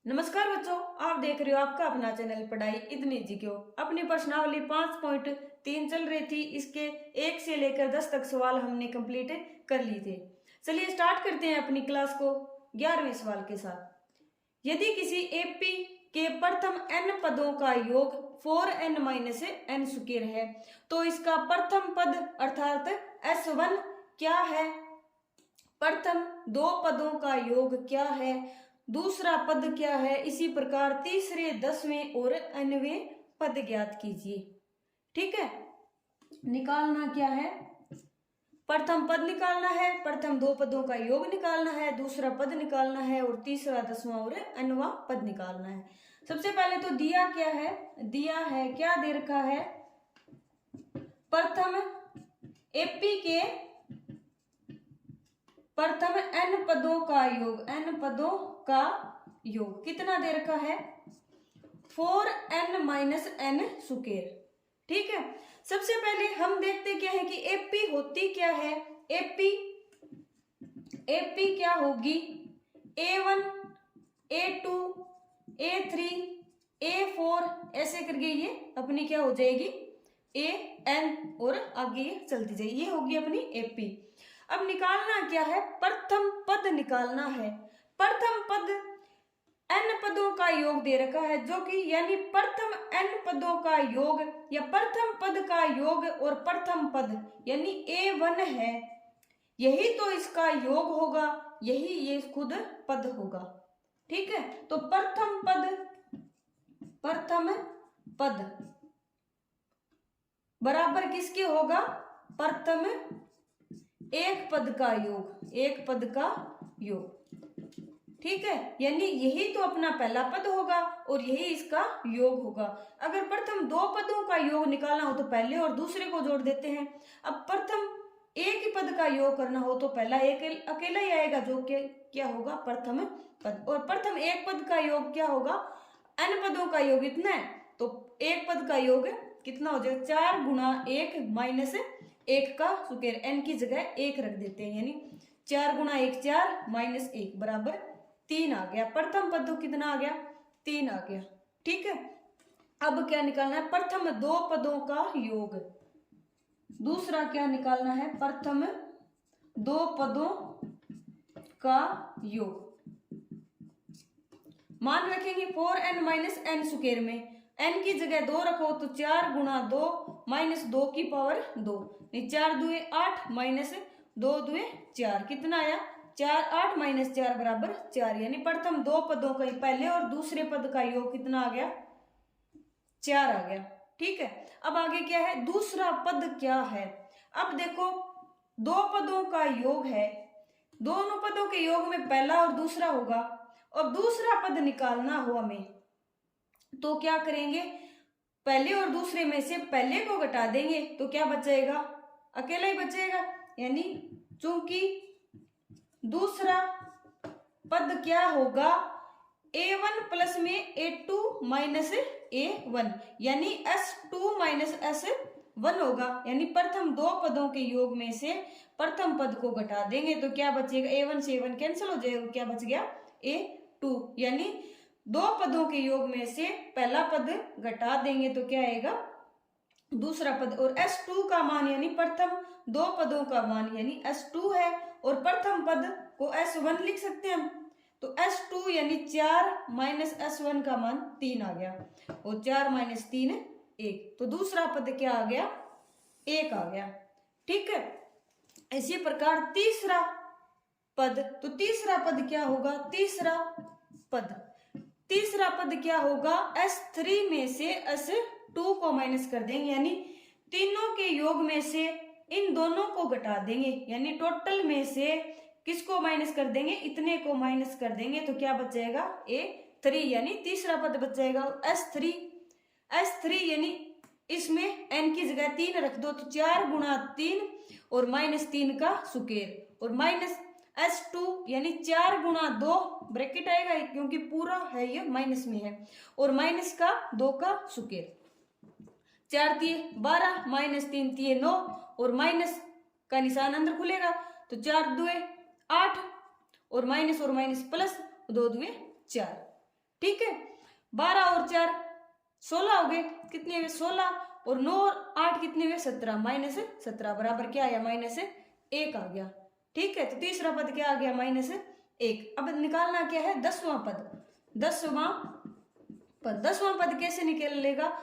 नमस्कार बच्चों, आप देख रहे हो आपका अपना चैनल पढ़ाई इतनी जी क्यों। अपनी प्रश्नावली 5.3 चल रही थी। इसके 1 से लेकर 10 तक सवाल हमने कंप्लीट कर लिए थे। चलिए स्टार्ट करते हैं अपनी क्लास को 11वें सवाल के साथ। यदि किसी एपी के प्रथम n पदों का योग 4n - n² है तो इसका प्रथम पद अर्थात S1 क्या है? प्रथम दो पदों का योग क्या है, दूसरा पद क्या है, इसी प्रकार तीसरे, 10वें और nवें पद ज्ञात कीजिए। ठीक है, निकालना क्या है? प्रथम पद निकालना है, प्रथम दो पदों का योग निकालना है, दूसरा पद निकालना है और तीसरा, 10वां और nवां पद निकालना है। सबसे पहले तो दिया क्या है? दिया है, क्या दे रखा है? प्रथम एपी के प्रथम n पदों का योग, n पदों का योग कितना दे रखा है? 4n - n²। ठीक है, सबसे पहले हम देखते क्या है कि एपी होती क्या है। एपी क्या होगी? A1 A2 A3 A4 ऐसे करके ये अपनी क्या हो जाएगी? AN और आगे चलती जाएगी, ये होगी अपनी एपी। अब निकालना क्या है? प्रथम पद निकालना है। प्रथम पद n पदों का योग दे रखा है, जो कि यानी प्रथम n पदों का योग या प्रथम पद का योग और प्रथम पद यानी A1 है, यही तो इसका योग होगा, यही ये खुद पद होगा। ठीक है, तो प्रथम पद बराबर किसके होगा? प्रथम एक पद का योग, एक पद का योग। ठीक है, यानी यही तो अपना पहला पद होगा और यही इसका योग होगा। अगर प्रथम दो पदों का योग निकालना हो तो पहले और दूसरे को जोड़ देते हैं। अब प्रथम एक ही पद का योग करना हो तो पहला एक अकेला ही आएगा, जो कि क्या होगा? प्रथम पद। और प्रथम एक पद का योग क्या होगा? n पदों का योग इतना है, तो एक पद का योग कितना हो जाएगा? 4 गुणा 1 - 1 का स्क्वायर, n की जगह 1 रख देते हैं, यानी 4 गुणा 1 4 - 1 बराबर 3 आ गया। प्रथम पद तो कितना आ गया? 3 आ गया। ठीक है, अब क्या निकालना है? प्रथम दो पदों का योग। दूसरा क्या निकालना है? प्रथम दो पदों का योग। मान रखेंगे 4n - n² में n की जगह 2 रखो तो 4 गुणा 2 - 2 की पावर 2, 4 दुए 8 - 2 दुए 4, कितना आया? 4 8 - 4 बराबर 4, यानी प्रथम दो पदों का पहले और दूसरे पद का योग कितना आ गया? 4 आ गया। ठीक है, अब आगे क्या है? दूसरा पद क्या है? अब देखो, दो पदों का योग है, दोनों पदों के योग में पहला और दूसरा होगा, और दूसरा पद निकालना हो हमें तो क्या करेंगे? पहले और दूसरे में से पहले को घटा देंगे तो क्या बचेगा? अकेला ही बचेगा, यानी चूंकि दूसरा पद क्या होगा? A1 प्लस में A2 माइनस A1, यानी S2 माइनस S1 होगा, यानी प्रथम दो पदों के योग में से प्रथम पद को घटा देंगे तो क्या बचेगा? A1 से A1 कैंसिल हो जाएगा, क्या बच गया? A2, यानी दो पदों के योग में से पहला पद घटा देंगे तो क्या आएगा? दूसरा पद। और S2 का मान यानी प्रथम दो पदों का मान यानी S2 है, और प्रथम पद को S1 लिख सकते हैं हम, तो S2 यानी 4 माइनस S1 का मान 3 आ गया, और 4 - 3 1, तो दूसरा पद क्या आ गया? 1 आ गया। ठीक है, इसी प्रकार तीसरा पद, तो तीसरा पद क्या होगा? तीसरा पद क्या होगा? S3 में से S2 को माइनस कर देंगे, यानी तीनों के योग में से इन दोनों को घटा देंगे, यानी टोटल में से किसको माइनस कर देंगे? इतने को माइनस कर देंगे तो क्या बचेगा? A3, यानी तीसरा पद बच जाएगा। S3 यानी इसमें n की जगह 3 रख दो तो 4 गुणा 3 और -3 का स्क्वायर, और माइनस S2 यानी 4 गुणा 2 ब्रैकेट आएगा क्योंकि पूरा है ये माइनस में है, और माइनस का 2 का स्क्वायर, 4 तिये 12 -3 तिये 9, और माइनस का निशान अंदर खुलेगा तो 4 दुए 8 और माइनस प्लस 2 दुए 4। ठीक है, 12 और 4 16 हो गए, कितने हुए 16, और 9 और 8 कितने हुए 17, -17 बराबर क्या आया -1 आ गया। ठीक है, तो तीसरा पद क्या आ गया -1। अब निकालना क्या है 10वां पद। 10वां पद कैसे निकलेगा,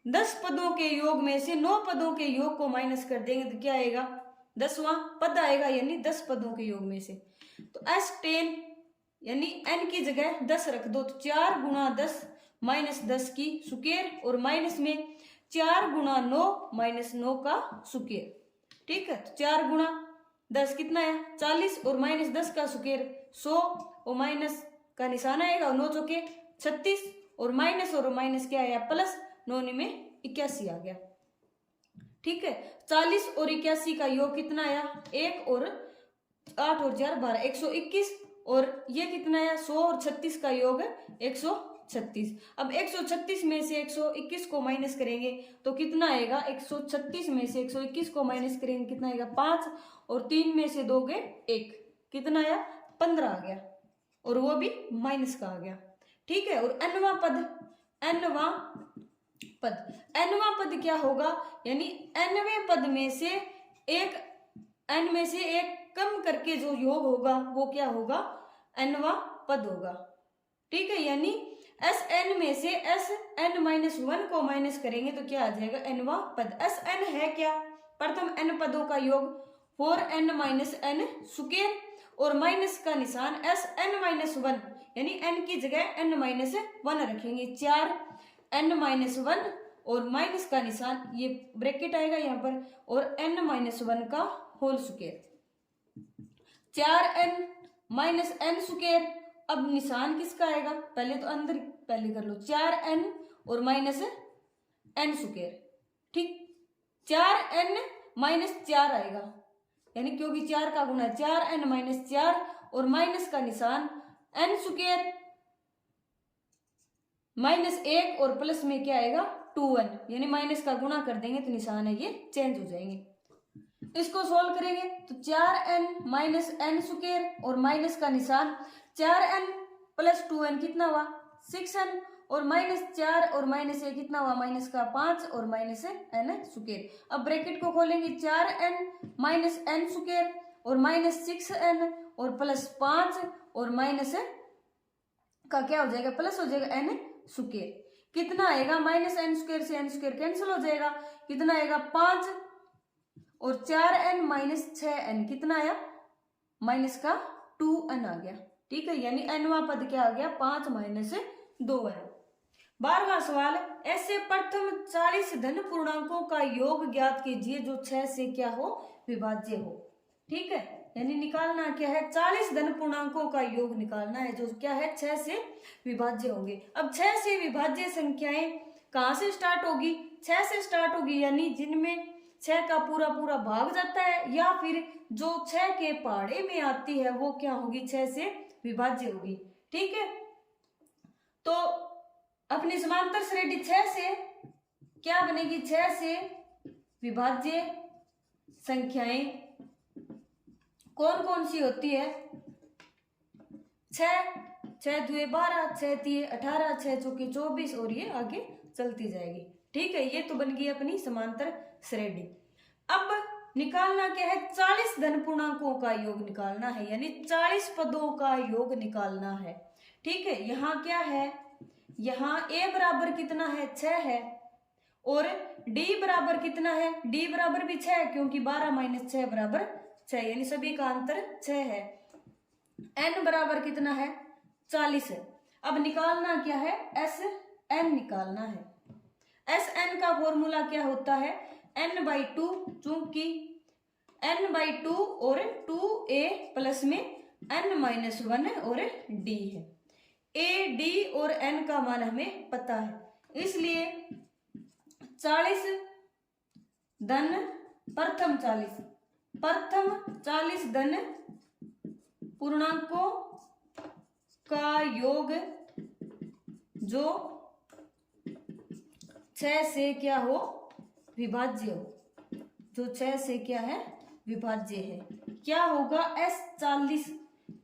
10 पदों के योग में से 9 पदों के योग को माइनस कर देंगे तो क्या आएगा 10वां पद आएगा, यानी 10 पदों के योग में से। तो S10 यानी n की जगह 10 रख दो, तो 4 गुणा 10 -10 की सुकेर, और माइनस में 4 गुणा 9 -9 का सुकेर। ठीक है, तो 4 गुणा 10 कितना है 40, और -10 का सुकेर 100, और माइनस का निशान आएगा, 9 चौके 36, और माइनस क्या आया प्लस, 9 में 81 आ गया। ठीक है, 40 और 81 का योग कितना आया 1, और 8 और 4 12 121, और ये कितना आया 100 और 36 का योग 136। अब 136 में से 121 को माइनस करेंगे तो कितना आएगा, 136 में से 121 को माइनस करेंगे कितना आएगा 5, और 3 में से 2 गए 1, कितना आया 15 आ गया, और वो भी माइनस का आ गया। ठीक है, और nवां पद क्या होगा, यानी nवें पद में से n में से एक कम करके जो योग होगा वो क्या होगा nवां पद होगा। ठीक है, यानी Sn में से Sn-1 को माइनस करेंगे तो क्या आ जाएगा nवां पद। Sn है क्या, प्रथम n पदों का योग 4n - n सुकेर, और माइनस का निशान Sn-1 यानी n की जगह n-1 रखेंगे, 4n-1 और माइनस का निशान ये ब्रैकेट आएगा यहाँ पर, और n-1 का होल सुकेर, 4n - n सुकेर। अब निशान किसका आएगा, पहले तो अंदर पहले कर लो, 4n और -n सुकेर। ठीक, 4n - 4 आएगा, यानी क्योंकि 4 का गुना 4n - 4, और माइनस का निशान n सुकेर -1, और प्लस में क्या आएगा 2n, यानी माइनस का गुणा कर देंगे तो निशान है ये चेंज हो जाएंगे। इसको सोल्व करेंगे तो 4n - n सुकेर, और माइनस का निशान 4n + 2n कितना हुआ 6n, और -4 और -1 कितना हुआ माइनस का 5, और -n सुकेर। अब ब्रैकेट को खोलेंगे, 4n - n सुकेर, और -6n, और +5, और माइनस का क्या हो जाएगा प्लस हो जाएगा n सुकेर। कितना आएगा -n स्क्वायर से n स्क्वायर कैंसिल हो जाएगा, कितना आएगा 5, और 4n - 6n कितना आया माइनस का 2n आ गया। ठीक है, यानी nवां पद क्या आ गया 5 - 2n। 12वां सवाल, ऐसे प्रथम 40 धन पूर्णांकों का योग ज्ञात कीजिए जो 6 से क्या हो विभाज्य हो। ठीक है, यानी निकालना क्या है 40 धन पूर्णांकों का योग निकालना है जो क्या है 6 से विभाज्य होंगे। अब 6 से विभाज्य संख्याएं कहां से स्टार्ट होगी, 6 से स्टार्ट होगी, यानी जिनमें 6 का पूरा पूरा भाग जाता है, या फिर जो 6 के पहाड़े में आती है वो क्या होगी 6 से विभाज्य होगी। ठीक है, तो अपनी समांतर श्रेणी 6 से क्या बनेगी, 6 से विभाज्य संख्याएं कौन कौन सी होती है, 6 दुए 12, 6 तिये 18, 6 चौके 24, और ये आगे चलती जाएगी। ठीक है, ये तो बन गई अपनी समांतर श्रेणी। अब निकालना क्या है 40 धन पूर्णांकों का योग निकालना है, यानी 40 पदों का योग निकालना है। ठीक है, यहाँ क्या है, यहाँ a बराबर कितना है 6 है, और d बराबर कितना है, d बराबर भी 6 है क्योंकि 12 - 6 बराबर 6, यानी सभी का अंतर 6 है। n बराबर कितना है 40 है। अब निकालना क्या है Sn निकालना है। Sn का फॉर्मूला क्या होता है n/2, चूंकि n/2 और 2a प्लस में n-1 और d है। a, d और n का मान हमें पता है, इसलिए 40 धन प्रथम 40 धन पूर्णांकों का योग जो 6 से क्या हो विभाज्य हो, जो 6 से क्या है विभाज्य है। क्या होगा S40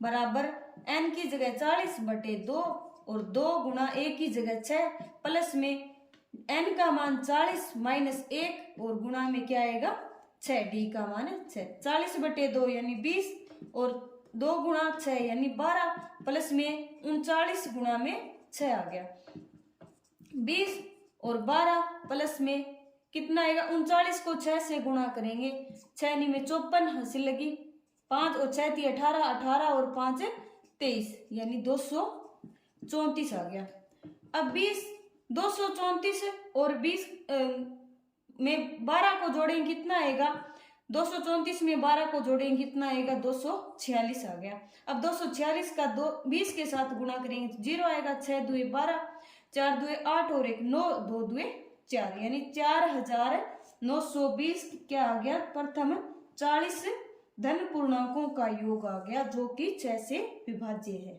बराबर n की जगह 40/2 और 2 गुणा a की जगह 6 प्लस में n का मान 40 माइनस 1 और गुणा में क्या आएगा 6, d का मान 6, 40/2 यानी 20 और 2 गुणा 6 यानी 12 प्लस में 39 गुणा में 6 आ गया 20 और 12 प्लस में कितना आएगा 39 को 6 से गुणा करेंगे 6 नी में 54 हंसी लगी 5 और 6 थी 18, 18 और 5 23 यानी 234 आ गया। अब 20 234 और 20 में 12 को जोड़ेंगे कितना आएगा 234 में 12 को जोड़ेंगे कितना आएगा 246 आ गया। अब 246 का 20 के साथ गुणा करेंगे तो 0 आएगा 6 दुए 12 4 दुए 8 और 1 9 2 दुए 4 यानी 4920 क्या आ गया प्रथम 40 धन पूर्णांकों का योग आ गया जो कि 6 से विभाज्य है।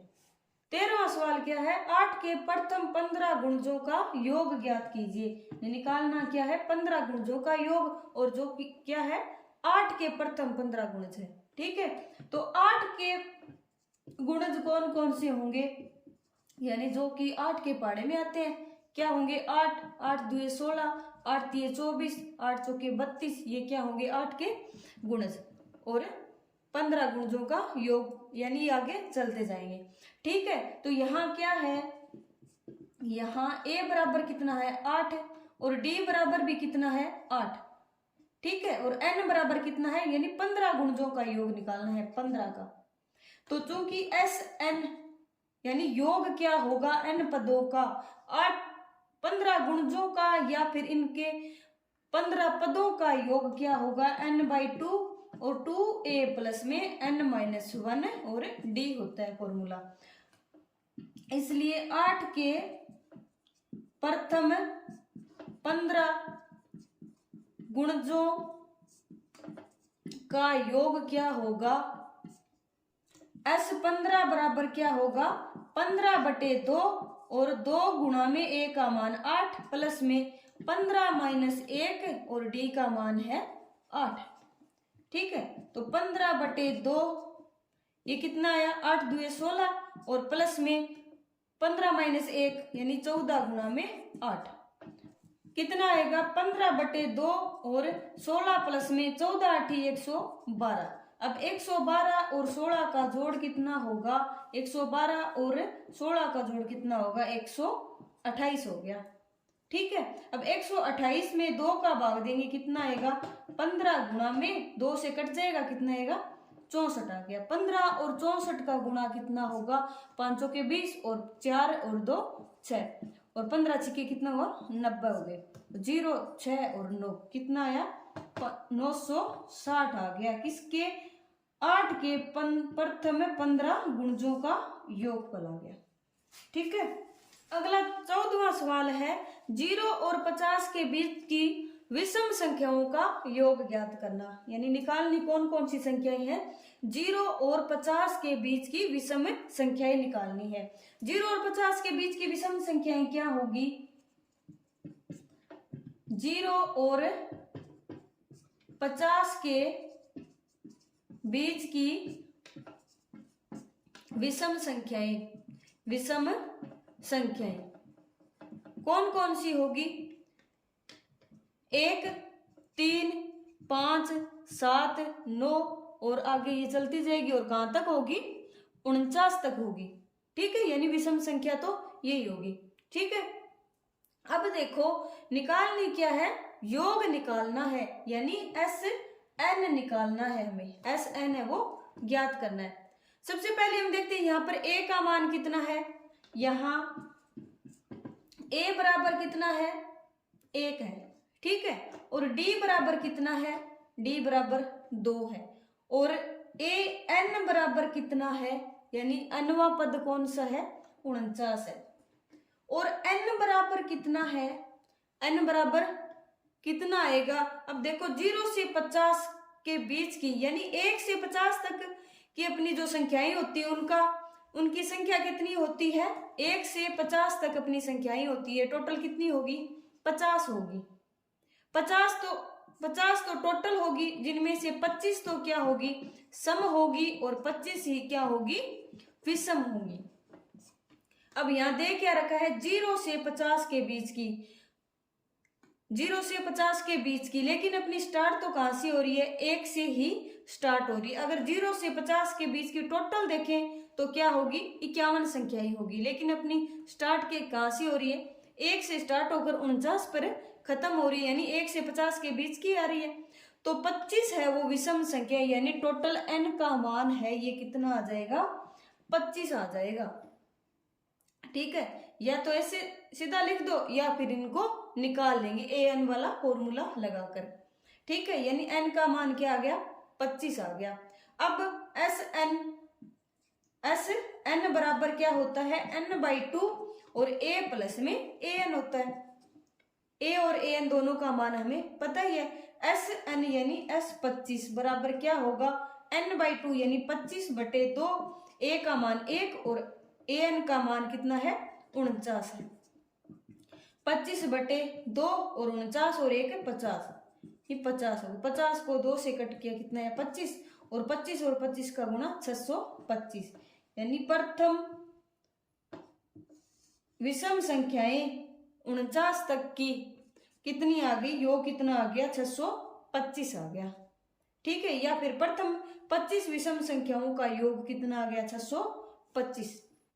13वां सवाल क्या है 8 के प्रथम 15 गुणजों का योग ज्ञात कीजिए। निकालना क्या है 15 गुणजों का योग और जो कि क्या है 8 के प्रथम 15 गुणज है। ठीक है तो 8 के गुणज कौन कौन से होंगे यानी जो कि 8 के पाड़े में आते हैं क्या होंगे 8 8 दुए 16 8 तिये 24 8 चौके 32 ये क्या होंगे 8 के गुणज और 15 गुणजों का योग यानी आगे चलते जाएंगे। ठीक है तो यहाँ क्या है यहाँ a बराबर कितना है 8 और d बराबर भी कितना है 8। ठीक है और n बराबर कितना है यानी 15 गुणजों का योग निकालना है 15 का। तो चूंकि SN यानी योग क्या होगा n पदों का 15 गुणजों का या फिर इनके 15 पदों का योग क्या होगा n/2 और 2a प्लस में n-1 और d होता है फॉर्मूला। इसलिए 8 के प्रथम 15 गुणजों का योग क्या होगा S15 बराबर क्या होगा 15/2 और 2 गुणा में a का मान 8 प्लस में 15 माइनस 1 और d का मान है 8। ठीक है तो 15/2 ये कितना आया 8 दुए 16 और प्लस में 15 माइनस 1 यानी 14 गुणा में 8 कितना आएगा 15/2 और 16 प्लस में 14 8 112। अब 112 और 16 का जोड़ कितना होगा 112 और 16 का जोड़ कितना होगा 128 हो गया। ठीक है अब 128 में 2 का भाग देंगे कितना आएगा 15 गुणा में 2 से कट जाएगा कितना आएगा 64 आ गया। 15 और 64 का गुणा कितना होगा 5 के 20 और 4 और 2 6 और 15 छिके कितना हुआ 90 हो गए 0 6 और 9 कितना आया 960 आ गया किसके 8 के प्रथम 15 गुणजों का योगफल आ गया। ठीक है अगला 14वां सवाल है 0 और 50 के बीच की विषम संख्याओं का योग ज्ञात करना यानी निकालनी कौन कौन सी संख्याएं हैं 0 और 50 के बीच की विषम संख्याएं निकालनी है। 0 और 50 के बीच की विषम संख्याएं क्या होगी 0 और 50 के बीच की विषम संख्याएं कौन कौन सी होगी 1 3 5 7 9 और आगे ये चलती जाएगी और कहां तक होगी 49 तक होगी। ठीक है यानी विषम संख्या तो यही होगी। ठीक है अब देखो निकालनी क्या है योग निकालना है यानी SN निकालना है हमें SN है वो ज्ञात करना है। सबसे पहले हम देखते हैं यहाँ पर a का मान कितना है यहाँ a बराबर कितना है 1 है। ठीक है और d बराबर कितना है d बराबर 2 है और n बराबर कितना है यानी nवां पद कौन सा है 49 है और n बराबर कितना है n बराबर कितना आएगा। अब देखो 0 से 50 के बीच की यानी 1 से 50 तक की अपनी जो संख्याएं होती है उनकी संख्या कितनी होती है 1 से 50 तक अपनी संख्याएं होती है टोटल कितनी होगी 50 होगी। 50 तो टोटल होगी जिनमें से 25 तो क्या होगी सम होगी और 25 ही क्या होगी विषम होगी। अब यहाँ दे क्या रखा है, 0 से 50 के बीच की, 0 से 50 के बीच की, लेकिन अपनी स्टार्ट तो कहाँ से हो रही है, 1 से ही स्टार्ट हो रही है। अगर 0 से 50 के बीच की टोटल देखें तो क्या होगी, 51 संख्या ही होगी, लेकिन अपनी स्टार्ट के कहाँ से हो रही है, 1 से स्टार्ट होकर 49 पर खत्म हो रही है, यानी 1 से 50 के बीच की आ रही है। तो 25 है वो विषम संख्या, यानी टोटल n का मान है ये कितना आ जाएगा, 25 आ जाएगा। ठीक है, या तो ऐसे सीधा लिख दो या फिर इनको निकाल लेंगे an वाला फॉर्मूला लगाकर। ठीक है, यानी n का मान क्या आ गया, 25 आ गया। अब एस एन बराबर क्या होता है, n/2 और a प्लस में an होता है। a और an दोनों का मान हमें पता ही है, एस एन यानी s25 बराबर क्या होगा, n/2 यानी 25/2, a का मान 1 और an का मान कितना है, 49 है। 25/2 और 49 और 1 50, ये 50 हो, 50 को 2 से कट किया कितना है, 25, और 25 और 25 का गुणा 625, यानी प्रथम विषम संख्याएं 49 तक की कितनी आ गई, योग कितना आ गया, 625 आ गया। ठीक है, या फिर प्रथम 25 विषम संख्याओं का योग कितना आ गया, 625।